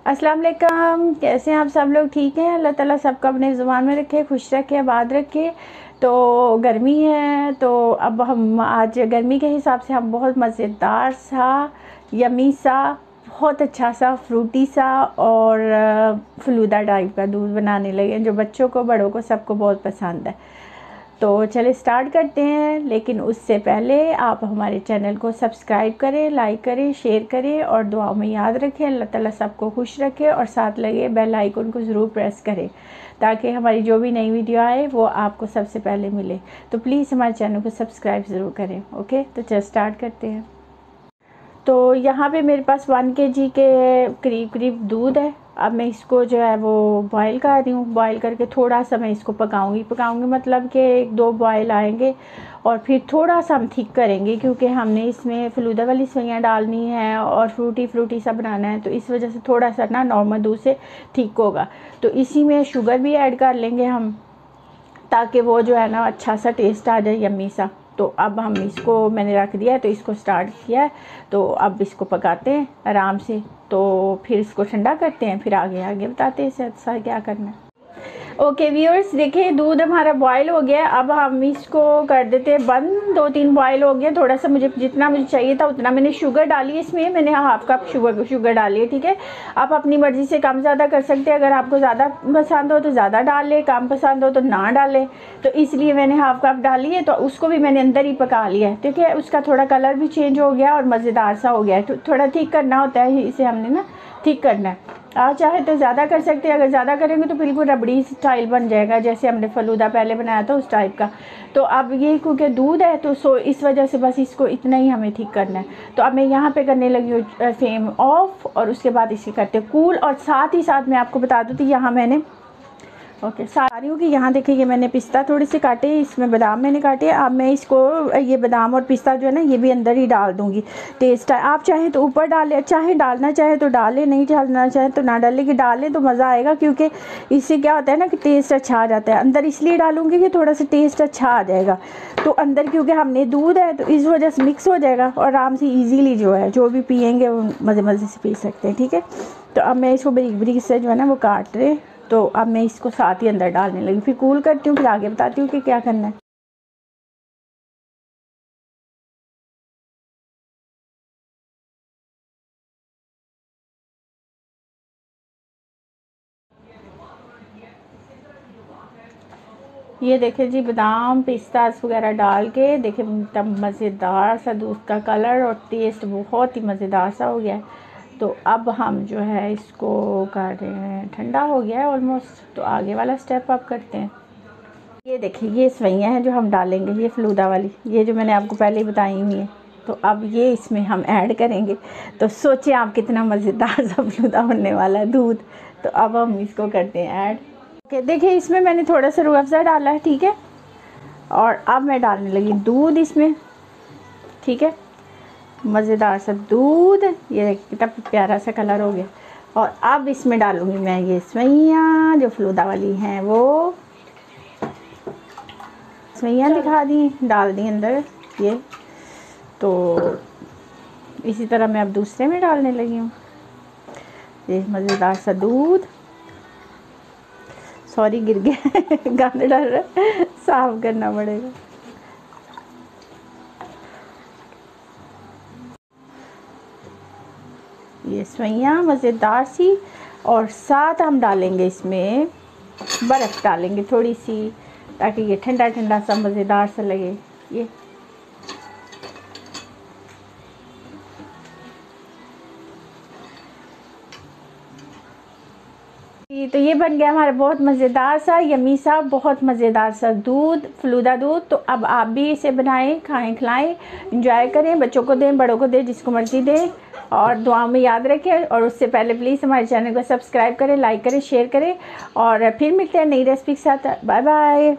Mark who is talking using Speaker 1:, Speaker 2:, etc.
Speaker 1: अस्सलाम वालेकुम। कैसे हैं आप सब लोग? ठीक हैं? अल्लाह ताला सबको अपने ज़ुबान में रखे, खुश रखे, आबाद रखे। तो गर्मी है तो अब हम आज गर्मी के हिसाब से हम बहुत मज़ेदार सा, यमी सा, बहुत अच्छा सा, फ्रूटी सा और फलूदा टाइप का दूध बनाने लगे जो बच्चों को, बड़ों को, सबको बहुत पसंद है। तो चले स्टार्ट करते हैं, लेकिन उससे पहले आप हमारे चैनल को सब्सक्राइब करें, लाइक करें, शेयर करें और दुआ में याद रखें। अल्लाह ताला सबको खुश रखे और साथ लगे बेल आइकन को ज़रूर प्रेस करें ताकि हमारी जो भी नई वीडियो आए वो आपको सबसे पहले मिले। तो प्लीज़ हमारे चैनल को सब्सक्राइब ज़रूर करें। ओके, तो चल स्टार्ट करते हैं। तो यहाँ पे मेरे पास 1 kg के करीब दूध है। अब मैं इसको जो है वो बॉईल कर रही हूँ। बॉईल करके थोड़ा सा मैं इसको पकाऊंगी मतलब कि 1-2 बॉईल आएंगे और फिर थोड़ा सा हम थिक करेंगे क्योंकि हमने इसमें फलूदा वाली सेवइयाँ डालनी है और फ्रूटी सा बनाना है। तो इस वजह से थोड़ा सा ना नॉर्मल दूध से थिक होगा। तो इसी में शुगर भी ऐड कर लेंगे हम ताकि वो जो है ना अच्छा सा टेस्ट आ जाए, यम्मी सा। तो अब हम इसको मैंने रख दिया है, तो इसको स्टार्ट किया है। तो अब इसको पकाते हैं आराम से, तो फिर इसको ठंडा करते हैं, फिर आगे बताते हैं इससे अच्छा क्या करना है। ओके व्यूअर्स, देखिए दूध हमारा बॉयल हो गया। अब हम इसको कर देते हैं बंद। 2-3 बॉयल हो गया। थोड़ा सा मुझे जितना मुझे चाहिए था उतना मैंने शुगर डाली, इसमें मैंने 1/2 कप शुगर डाली है। ठीक है, आप अपनी मर्ज़ी से कम ज़्यादा कर सकते हैं। अगर आपको ज़्यादा पसंद हो तो ज़्यादा डाल लें, कम पसंद हो तो ना डालें। तो इसलिए मैंने 1/2 कप डाली है। तो उसको भी मैंने अंदर ही पका लिया है। ठीक है, उसका थोड़ा कलर भी चेंज हो गया और मज़ेदार सा हो गया है। थोड़ा ठीक करना होता है, इसे हमने ना ठीक करना है। आप चाहे तो ज़्यादा कर सकते हैं। अगर ज़्यादा करेंगे तो बिल्कुल रबड़ी स्टाइल बन जाएगा, जैसे हमने फलूदा पहले बनाया था उस टाइप का। तो अब ये क्योंकि दूध है तो इस वजह से बस इसको इतना ही हमें ठीक करना है। तो अब मैं यहाँ पे करने लगी हूँ फ्लेम ऑफ और उसके बाद इसे करते हैं कूल। और साथ ही साथ मैं आपको बता दूँ कि यहाँ मैंने सारी हूँ कि यहाँ देखिए ये मैंने पिस्ता थोड़े से काटे, इसमें बादाम मैंने काटे। अब मैं इसको ये बादाम और पिस्ता जो है ना ये भी अंदर ही डाल दूँगी। टेस्ट है, आप चाहें तो ऊपर डालें, चाहे डालना चाहे तो डालें, नहीं डालना चाहे तो ना डालें। कि डालें तो मज़ा आएगा क्योंकि इससे क्या होता है ना कि टेस्ट अच्छा आ जाता है। अंदर इसलिए डालूँगी कि थोड़ा सा टेस्ट अच्छा आ जाएगा। तो अंदर क्योंकि हमने दूध है तो इस वजह से मिक्स हो जाएगा और आराम से ईजीली जो है जो भी पियेंगे वो मज़े से पी सकते हैं। ठीक है, तो अब मैं इसको बारीक से जो है ना वो काट रहे। तो अब मैं इसको साथ ही अंदर डालने लगी, फिर कूल करती हूँ, फिर आगे बताती हूँ कि क्या करना है। ये देखिए जी, बादाम पिस्ता वगैरह डाल के देखिए एकदम मज़ेदार सा दूध का कलर और टेस्ट बहुत ही मज़ेदार सा हो गया है। तो अब हम जो है इसको कर रहे हैं, ठंडा हो गया है ऑलमोस्ट। तो आगे वाला स्टेप आप करते हैं। ये देखिए ये सेवइयाँ हैं जो हम डालेंगे, ये फलूदा वाली, ये जो मैंने आपको पहले ही बताई हुई है। तो अब ये इसमें हम ऐड करेंगे। तो सोचिए आप कितना मज़ेदार सा फलूदा बनने वाला है दूध। तो अब हम इसको करते हैं ऐड। ओके, देखिए इसमें मैंने थोड़ा सा रूह अफ़ज़ा डाला है। ठीक है, और अब मैं डालने लगी दूध इसमें। ठीक है, मज़ेदार सा दूध, ये देखिए कितना प्यारा सा कलर हो गया। और अब इसमें डालूँगी मैं ये सेवइयाँ जो फलूदा वाली हैं, वो सेवइयाँ दिखा दी, डाल दी अंदर ये। तो इसी तरह मैं अब दूसरे में डालने लगी हूँ ये मज़ेदार सा दूध। सॉरी गिर गया गाने डाल रहा, साफ करना पड़ेगा। ये सेवइयाँ मज़ेदार सी, और साथ हम डालेंगे इसमें बर्फ़ डालेंगे थोड़ी सी ताकि ये ठंडा ठंडा सा मज़ेदार सा लगे। तो ये बन गया हमारा बहुत मज़ेदार सा, यमी सा, बहुत मज़ेदार सा दूध, फलूदा दूध। तो अब आप भी इसे बनाएं, खाएं, खिलाएं, इंजॉय करें, बच्चों को दें, बड़ों को दें, जिसको मर्ज़ी दें। और दुआ में याद रखें। और उससे पहले प्लीज़ हमारे चैनल को सब्सक्राइब करें, लाइक करें, शेयर करें। और फिर मिलते हैं नई रेसिपी के साथ। Bye bye.